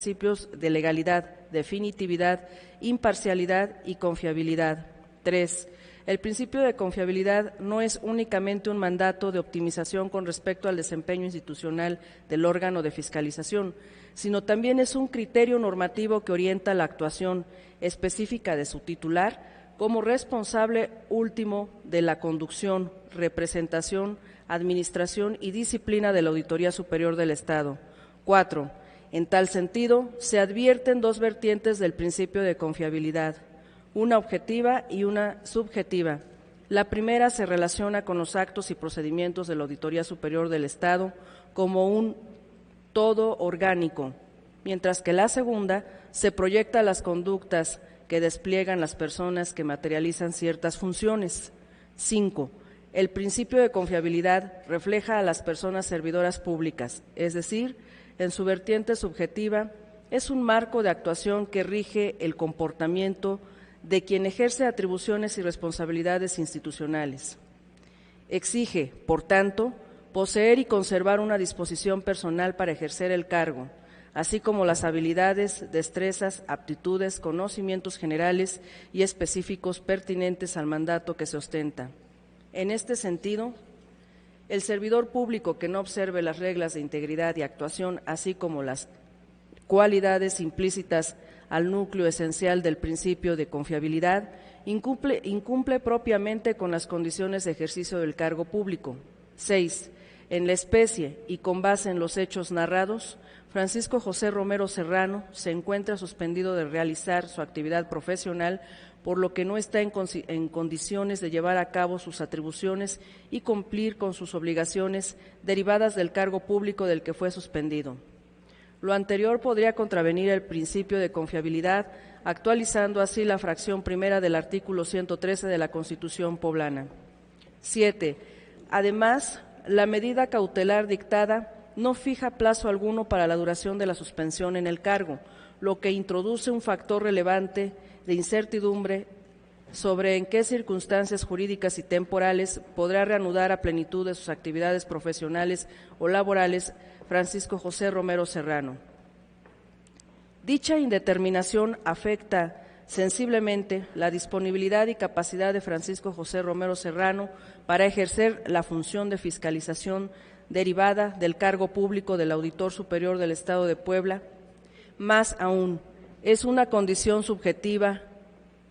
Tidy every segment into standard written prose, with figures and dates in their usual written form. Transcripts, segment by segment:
principios de legalidad, definitividad, imparcialidad y confiabilidad. 3. El principio de confiabilidad no es únicamente un mandato de optimización con respecto al desempeño institucional del órgano de fiscalización, sino también es un criterio normativo que orienta la actuación específica de su titular como responsable último de la conducción, representación, administración y disciplina de la Auditoría Superior del Estado. 4. En tal sentido, se advierten dos vertientes del principio de confiabilidad, una objetiva y una subjetiva. La primera se relaciona con los actos y procedimientos de la Auditoría Superior del Estado como un todo orgánico, mientras que la segunda se proyecta a las conductas que despliegan las personas que materializan ciertas funciones. 5. El principio de confiabilidad refleja a las personas servidoras públicas, es decir, en su vertiente subjetiva, es un marco de actuación que rige el comportamiento de quien ejerce atribuciones y responsabilidades institucionales. Exige, por tanto, poseer y conservar una disposición personal para ejercer el cargo, así como las habilidades, destrezas, aptitudes, conocimientos generales y específicos pertinentes al mandato que se ostenta. En este sentido, el servidor público que no observe las reglas de integridad y actuación, así como las cualidades implícitas al núcleo esencial del principio de confiabilidad, incumple propiamente con las condiciones de ejercicio del cargo público. 6. En la especie y con base en los hechos narrados, Francisco José Romero Serrano se encuentra suspendido de realizar su actividad profesional, por lo que no está en condiciones de llevar a cabo sus atribuciones y cumplir con sus obligaciones derivadas del cargo público del que fue suspendido. Lo anterior podría contravenir el principio de confiabilidad, actualizando así la fracción primera del artículo 113 de la Constitución poblana. 7. Además, la medida cautelar dictada no fija plazo alguno para la duración de la suspensión en el cargo, lo que introduce un factor relevante de incertidumbre sobre en qué circunstancias jurídicas y temporales podrá reanudar a plenitud de sus actividades profesionales o laborales Francisco José Romero Serrano. Dicha indeterminación afecta sensiblemente la disponibilidad y capacidad de Francisco José Romero Serrano para ejercer la función de fiscalización derivada del cargo público del Auditor Superior del Estado de Puebla. Más aún, es una condición subjetiva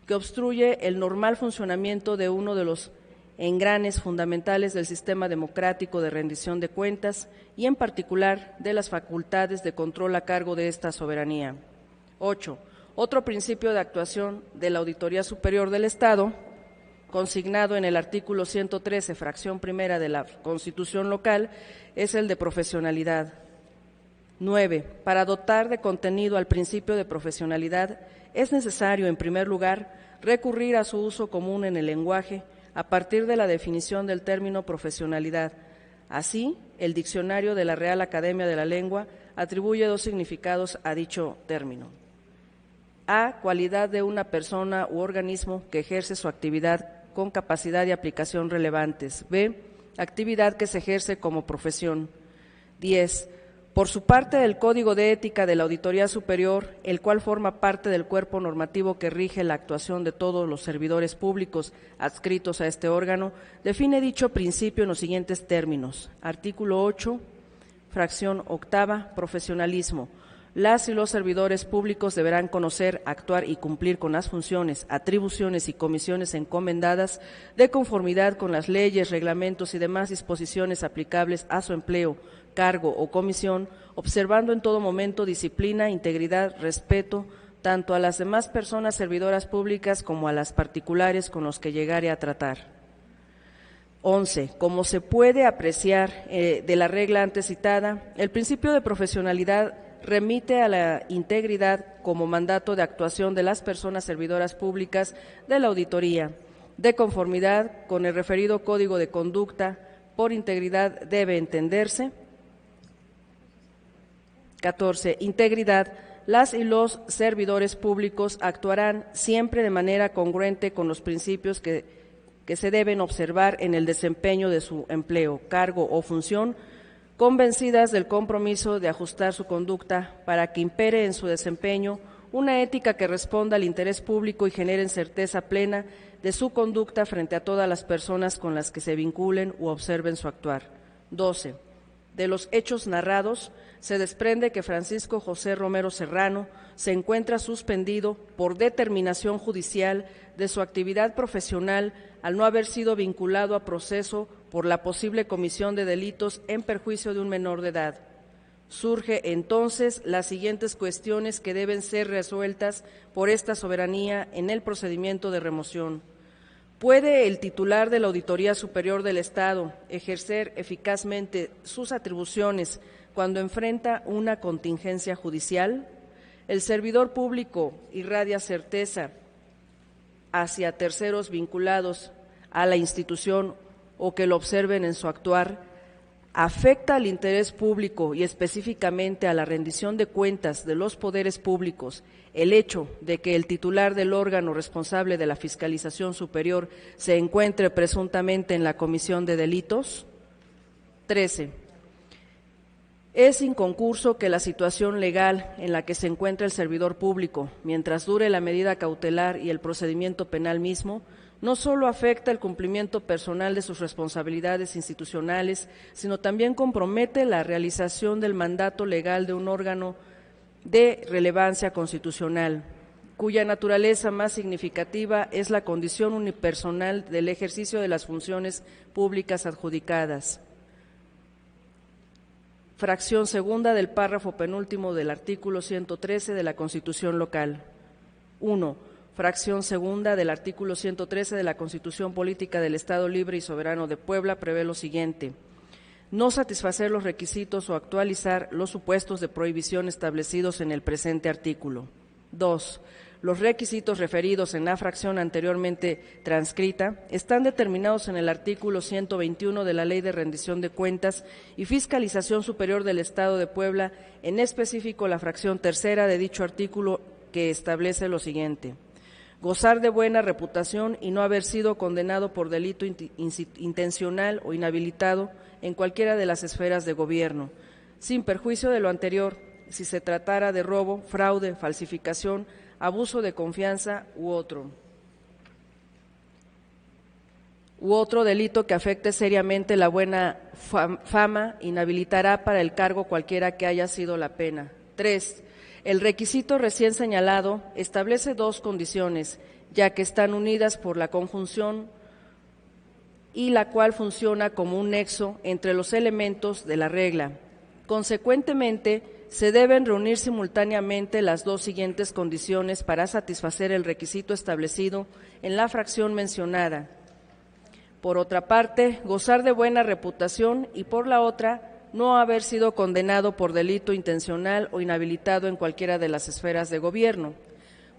que obstruye el normal funcionamiento de uno de los engranes fundamentales del sistema democrático de rendición de cuentas y, en particular, de las facultades de control a cargo de esta soberanía. 8. Otro principio de actuación de la Auditoría Superior del Estado, consignado en el artículo 113, fracción primera de la Constitución local, es el de profesionalidad. 9. Para dotar de contenido al principio de profesionalidad es necesario, en primer lugar, recurrir a su uso común en el lenguaje a partir de la definición del término profesionalidad. Así, el diccionario de la Real Academia de la Lengua atribuye dos significados a dicho término. A. Cualidad de una persona u organismo que ejerce su actividad con capacidad y aplicación relevantes. B. Actividad que se ejerce como profesión. 10. Por su parte, el Código de Ética de la Auditoría Superior, el cual forma parte del cuerpo normativo que rige la actuación de todos los servidores públicos adscritos a este órgano, define dicho principio en los siguientes términos. Artículo 8, fracción octava, profesionalismo. Las y los servidores públicos deberán conocer, actuar y cumplir con las funciones, atribuciones y comisiones encomendadas de conformidad con las leyes, reglamentos y demás disposiciones aplicables a su empleo, cargo o comisión, observando en todo momento disciplina, integridad, respeto, tanto a las demás personas servidoras públicas como a las particulares con los que llegare a tratar. 11. Como se puede apreciar de la regla antes citada, el principio de profesionalidad remite a la integridad como mandato de actuación de las personas servidoras públicas de la auditoría. De conformidad con el referido Código de Conducta, por integridad debe entenderse. 14. Integridad. Las y los servidores públicos actuarán siempre de manera congruente con los principios que se deben observar en el desempeño de su empleo, cargo o función, convencidas del compromiso de ajustar su conducta para que impere en su desempeño una ética que responda al interés público y genere certeza plena de su conducta frente a todas las personas con las que se vinculen u observen su actuar. 12. De los hechos narrados, se desprende que Francisco José Romero Serrano se encuentra suspendido por determinación judicial de su actividad profesional al no haber sido vinculado a proceso por la posible comisión de delitos en perjuicio de un menor de edad. Surge entonces las siguientes cuestiones que deben ser resueltas por esta soberanía en el procedimiento de remoción. ¿Puede el titular de la Auditoría Superior del Estado ejercer eficazmente sus atribuciones cuando enfrenta una contingencia judicial? ¿El servidor público irradia certeza hacia terceros vinculados a la institución o que lo observen en su actuar? ¿Afecta al interés público y específicamente a la rendición de cuentas de los poderes públicos el hecho de que el titular del órgano responsable de la fiscalización superior se encuentre presuntamente en la comisión de delitos? 13. Es inconcurso que la situación legal en la que se encuentra el servidor público, mientras dure la medida cautelar y el procedimiento penal mismo, no solo afecta el cumplimiento personal de sus responsabilidades institucionales, sino también compromete la realización del mandato legal de un órgano de relevancia constitucional, cuya naturaleza más significativa es la condición unipersonal del ejercicio de las funciones públicas adjudicadas. Fracción segunda del párrafo penúltimo del artículo 113 de la Constitución local. 1. Fracción segunda del artículo 113 de la Constitución Política del Estado Libre y Soberano de Puebla prevé lo siguiente: no satisfacer los requisitos o actualizar los supuestos de prohibición establecidos en el presente artículo. 2. Los requisitos referidos en la fracción anteriormente transcrita están determinados en el artículo 121 de la Ley de Rendición de Cuentas y Fiscalización Superior del Estado de Puebla, en específico la fracción tercera de dicho artículo, que establece lo siguiente: gozar de buena reputación y no haber sido condenado por delito intencional o inhabilitado en cualquiera de las esferas de gobierno, sin perjuicio de lo anterior, si se tratara de robo, fraude, falsificación, abuso de confianza u otro delito que afecte seriamente la buena fama, inhabilitará para el cargo cualquiera que haya sido la pena. 3. El requisito recién señalado establece dos condiciones, ya que están unidas por la conjunción y la cual funciona como un nexo entre los elementos de la regla. Consecuentemente, se deben reunir simultáneamente las dos siguientes condiciones para satisfacer el requisito establecido en la fracción mencionada. Por otra parte, gozar de buena reputación y por la otra, no haber sido condenado por delito intencional o inhabilitado en cualquiera de las esferas de gobierno.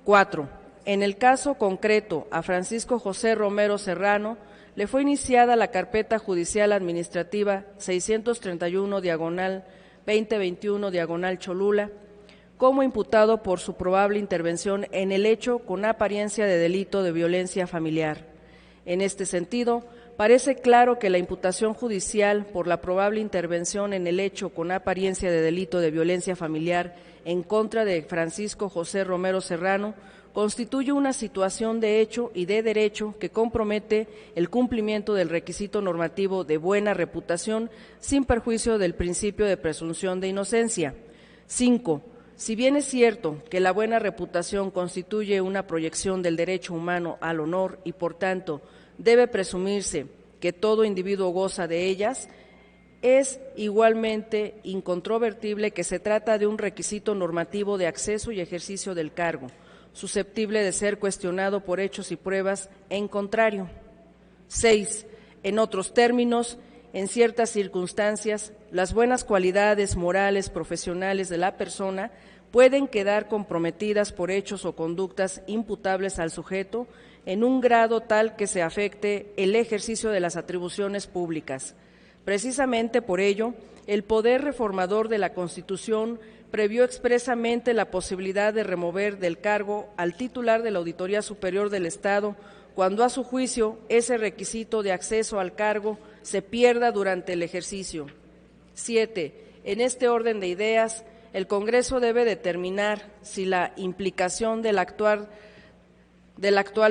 4. En el caso concreto, a Francisco José Romero Serrano le fue iniciada la carpeta judicial administrativa 631/2021/Cholula como imputado por su probable intervención en el hecho con apariencia de delito de violencia familiar. En este sentido, parece claro que la imputación judicial por la probable intervención en el hecho con apariencia de delito de violencia familiar en contra de Francisco José Romero Serrano constituye una situación de hecho y de derecho que compromete el cumplimiento del requisito normativo de buena reputación sin perjuicio del principio de presunción de inocencia. 5. Si bien es cierto que la buena reputación constituye una proyección del derecho humano al honor y, por tanto, debe presumirse que todo individuo goza de ellas, es igualmente incontrovertible que se trata de un requisito normativo de acceso y ejercicio del cargo, susceptible de ser cuestionado por hechos y pruebas en contrario. 6. En otros términos, en ciertas circunstancias, las buenas cualidades morales profesionales de la persona pueden quedar comprometidas por hechos o conductas imputables al sujeto en un grado tal que se afecte el ejercicio de las atribuciones públicas. Precisamente por ello, el poder reformador de la Constitución previó expresamente la posibilidad de remover del cargo al titular de la Auditoría Superior del Estado cuando a su juicio ese requisito de acceso al cargo se pierda durante el ejercicio. 7. En este orden de ideas, el Congreso debe determinar si la implicación del actual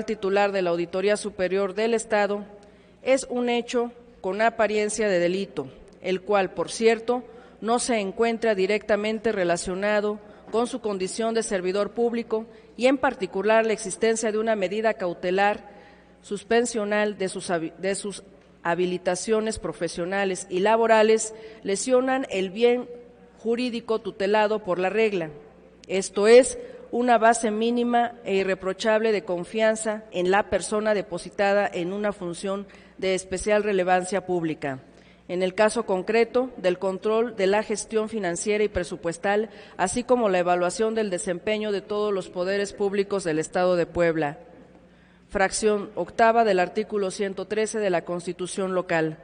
titular de la Auditoría Superior del Estado es un hecho con apariencia de delito, el cual, por cierto, no se encuentra directamente relacionado con su condición de servidor público y, en particular, la existencia de una medida cautelar suspensional de sus habilitaciones profesionales y laborales lesionan el bien jurídico tutelado por la regla, esto es, una base mínima e irreprochable de confianza en la persona depositada en una función de especial relevancia pública. En el caso concreto, del control de la gestión financiera y presupuestal, así como la evaluación del desempeño de todos los poderes públicos del Estado de Puebla. Fracción octava del artículo 113 de la Constitución local.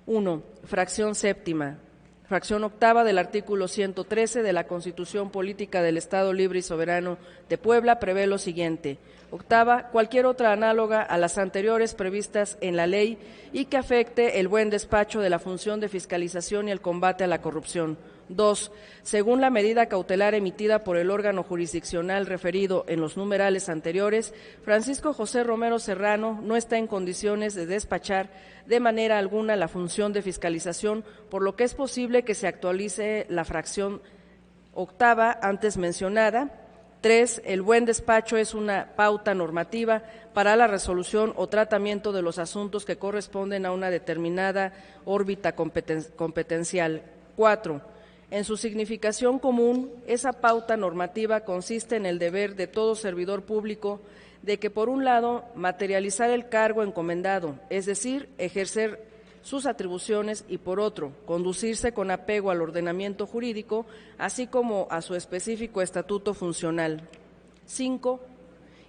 1. Fracción séptima. Fracción octava del artículo 113 de la Constitución Política del Estado Libre y Soberano de Puebla prevé lo siguiente. Octava, cualquier otra análoga a las anteriores previstas en la ley y que afecte el buen despacho de la función de fiscalización y el combate a la corrupción. 2. Según la medida cautelar emitida por el órgano jurisdiccional referido en los numerales anteriores, Francisco José Romero Serrano no está en condiciones de despachar de manera alguna la función de fiscalización, por lo que es posible que se actualice la fracción octava antes mencionada. 3. El buen despacho es una pauta normativa para la resolución o tratamiento de los asuntos que corresponden a una determinada órbita competencial. 4. En su significación común, esa pauta normativa consiste en el deber de todo servidor público de que, por un lado, materializar el cargo encomendado, es decir, ejercer sus atribuciones, y por otro, conducirse con apego al ordenamiento jurídico, así como a su específico estatuto funcional. 5.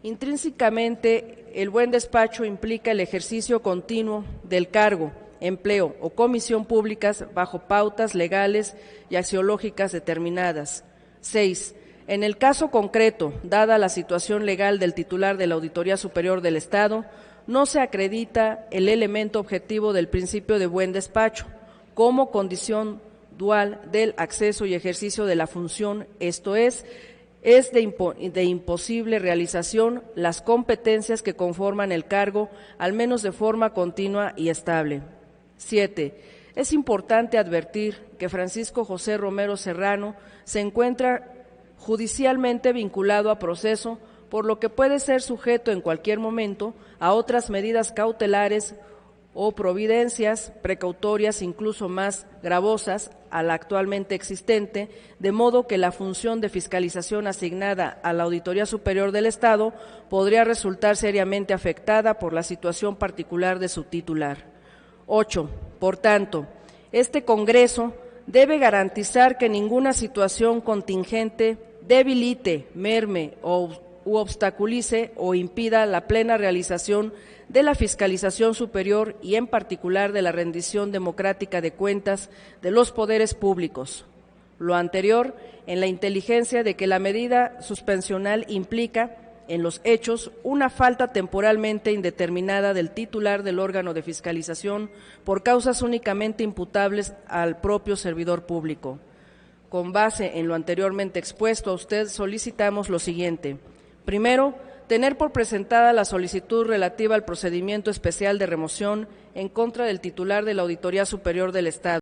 Intrínsecamente, el buen despacho implica el ejercicio continuo del cargo, empleo o comisión públicas bajo pautas legales y axiológicas determinadas. 6. En el caso concreto, dada la situación legal del titular de la Auditoría Superior del Estado, no se acredita el elemento objetivo del principio de buen despacho como condición dual del acceso y ejercicio de la función, esto es de imposible realización las competencias que conforman el cargo, al menos de forma continua y estable. 7. Es importante advertir que Francisco José Romero Serrano se encuentra judicialmente vinculado a proceso, por lo que puede ser sujeto en cualquier momento a otras medidas cautelares o providencias precautorias incluso más gravosas a la actualmente existente, de modo que la función de fiscalización asignada a la Auditoría Superior del Estado podría resultar seriamente afectada por la situación particular de su titular. 8. Por tanto, este Congreso debe garantizar que ninguna situación contingente debilite, merme u obstaculice o impida la plena realización de la fiscalización superior y, en particular, de la rendición democrática de cuentas de los poderes públicos. Lo anterior, en la inteligencia de que la medida suspensional implica, en los hechos, una falta temporalmente indeterminada del titular del órgano de fiscalización por causas únicamente imputables al propio servidor público. Con base en lo anteriormente expuesto, a usted solicitamos lo siguiente. Primero, tener por presentada la solicitud relativa al procedimiento especial de remoción en contra del titular de la Auditoría Superior del Estado.